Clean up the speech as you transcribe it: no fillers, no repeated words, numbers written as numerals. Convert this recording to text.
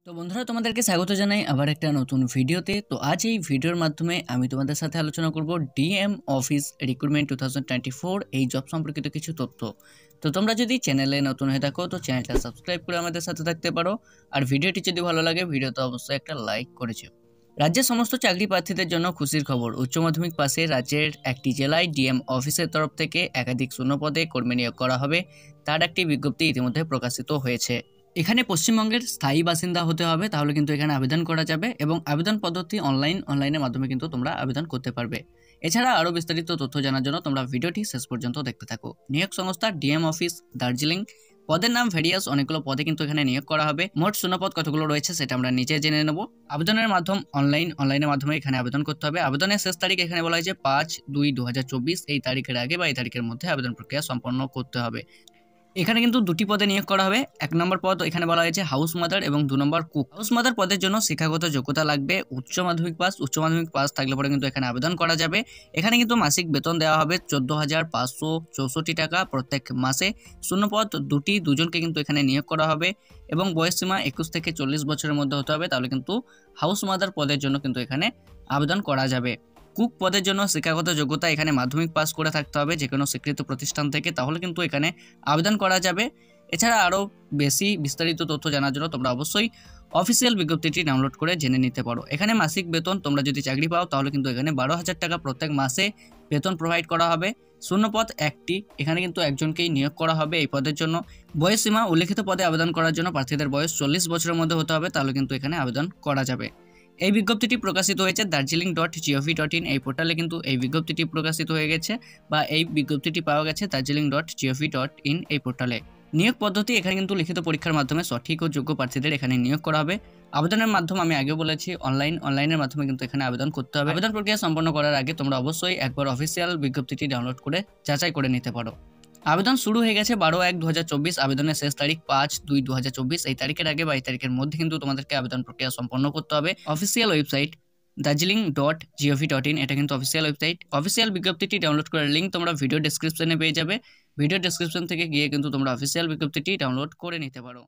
তো বন্ধুরা তোমাদেরকে স্বাগত জানাই আবার একটা নতুন ভিডিওতে। তো আজ এই ভিডিওর মাধ্যমে আমি তোমাদের সাথে আলোচনা করব ডিএম অফিস রিক্রুটমেন্ট 2024 এই জব সম্পর্কিত কিছু তথ্য। তো তোমরা যদি চ্যানেলে নতুন হয়ে থাকো তো চ্যানেলটা সাবস্ক্রাইব করে আমাদের সাথে থাকতে পারো। আর ভিডিওটি যদি ভালো লাগে ভিডিওতে অবশ্যই একটা লাইক করেছো। রাজ্যের সমস্ত চাকরি প্রার্থীদের জন্য খুশির খবর, উচ্চ মাধ্যমিক পাশে রাজ্যের একটি জেলায় ডিএম অফিসের তরফ থেকে একাধিক শূন্য পদে কর্মী নিয়োগ করা হবে, তার একটি বিজ্ঞপ্তি ইতিমধ্যে প্রকাশিত হয়েছে। এখানে পশ্চিমবঙ্গের স্থায়ী বাসিন্দা হতে হবে, তাহলে কিন্তু এখানে আবেদন করা যাবে এবং আবেদন পদ্ধতি অনলাইনের মাধ্যমে কিন্তু তোমরা আবেদন করতে পারবে। এছাড়া আরও বিস্তারিত তথ্য জানার জন্য তোমরা ভিডিওটি শেষ পর্যন্ত দেখতে থাকো। নিয়োগ সংস্থা ডিএম অফিস দার্জিলিং। পদের নাম ভেরিয়াস, অনেকগুলো পদে কিন্তু এখানে নিয়োগ করা হবে। মোট শূন্যপদ কতগুলো রয়েছে সেটা আমরা নিচে জেনে নেব। আবেদনের মাধ্যম অনলাইনের মাধ্যমে এখানে আবেদন করতে হবে। আবেদনের শেষ তারিখ এখানে বলা হয়েছে 5/2/2024। এই তারিখের আগে বা এই তারিখের মধ্যে আবেদন প্রক্রিয়া সম্পন্ন করতে হবে। এখানে কিন্তু দুটি পদে নিয়োগ করা হবে। এক নম্বর পদ এখানে বলা হয়েছে হাউস মাদার এবং 2 নম্বর কুক। হাউস মাদার পদের জন্য শিক্ষাগত যোগ্যতা লাগবে উচ্চ মাধ্যমিক পাস থাকলে পরে কিন্তু এখানে আবেদন করা যাবে। এখানে কিন্তু মাসিক বেতন দেওয়া হবে 14,564 টাকা প্রত্যেক মাসে। শূন্যপদ দুজনকে কিন্তু এখানে নিয়োগ করা হবে এবং বয়স সীমা 21 থেকে 40 বছরের মধ্যে হতে হবে, তাহলে কিন্তু হাউস মাদার পদের জন্য কিন্তু এখানে আবেদন করা যাবে। কুক পদের জন্য শিক্ষাগত যোগ্যতা এখানে মাধ্যমিক পাস করে থাকতে হবে যে কোনো স্বীকৃত প্রতিষ্ঠান থেকে, তাহলে কিন্তু এখানে আবেদন করা যাবে। এছাড়া আরও বেশি বিস্তারিত তথ্য জানার জন্য তোমরা অবশ্যই অফিসিয়াল বিজ্ঞপ্তিটি ডাউনলোড করে জেনে নিতে পারো। এখানে মাসিক বেতন তোমরা যদি চাকরি পাও তাহলে কিন্তু এখানে 12,000 টাকা প্রত্যেক মাসে বেতন প্রোভাইড করা হবে। শূন্যপদ একটি, এখানে কিন্তু একজনকেই নিয়োগ করা হবে এই পদের জন্য। বয়স সীমা উল্লেখিত পদে আবেদন করার জন্য প্রার্থীদের বয়স 40 বছরের মধ্যে হতে হবে, তাহলে কিন্তু এখানে আবেদন করা যাবে। এই বিজ্ঞপ্তিটি প্রকাশিত হয়েছে darjeeling.gov.in এই পোর্টালে, কিন্তু এই বিজ্ঞপ্তিটি প্রকাশিত হয়ে গেছে বা এই বিজ্ঞপ্তিটি পাওয়া গেছে darjeeling.gov.in এই পোর্টালে। নিয়োগ পদ্ধতি এখানে কিন্তু লিখিত পরীক্ষার মাধ্যমে সঠিক ও যোগ্য প্রার্থীদের এখানে নিয়োগ করা হবে। আবেদনের মাধ্যম আমি আগে বলেছি অনলাইনের মাধ্যমে কিন্তু এখানে আবেদন করতে হবে। আবেদন প্রক্রিয়া সম্পন্ন করার আগে তোমরা অবশ্যই একবার অফিসিয়াল বিজ্ঞপ্তিটি ডাউনলোড করে যাচাই করে নিতে পারো। আবেদন শুরু হয়ে গেছে 12/1/2024। আবেদনের শেষ তারিখ 5/2/2024। এই তারিখের আগে বা এই তারিখের মধ্যে কিন্তু তোমাদেরকে আবেদন প্রক্রিয়া সম্পন্ন করতে হবে। অফিসিয়াল ওয়েবসাইট darjeeling.gov.in, এটা কিন্তু অফিসিয়াল ওয়েবসাইট। অফিসিয়াল বিজ্ঞপ্তিটি ডাউনলোড করার লিঙ্ক তোমরা ভিডিও ডেসক্রিপশনে পেয়ে যাবে। ভিডিও ডেসক্রিপশন থেকে গিয়ে কিন্তু তোমরা অফিসিয়াল বিজ্ঞপ্তিটি ডাউনলোড করে নিতে পারো।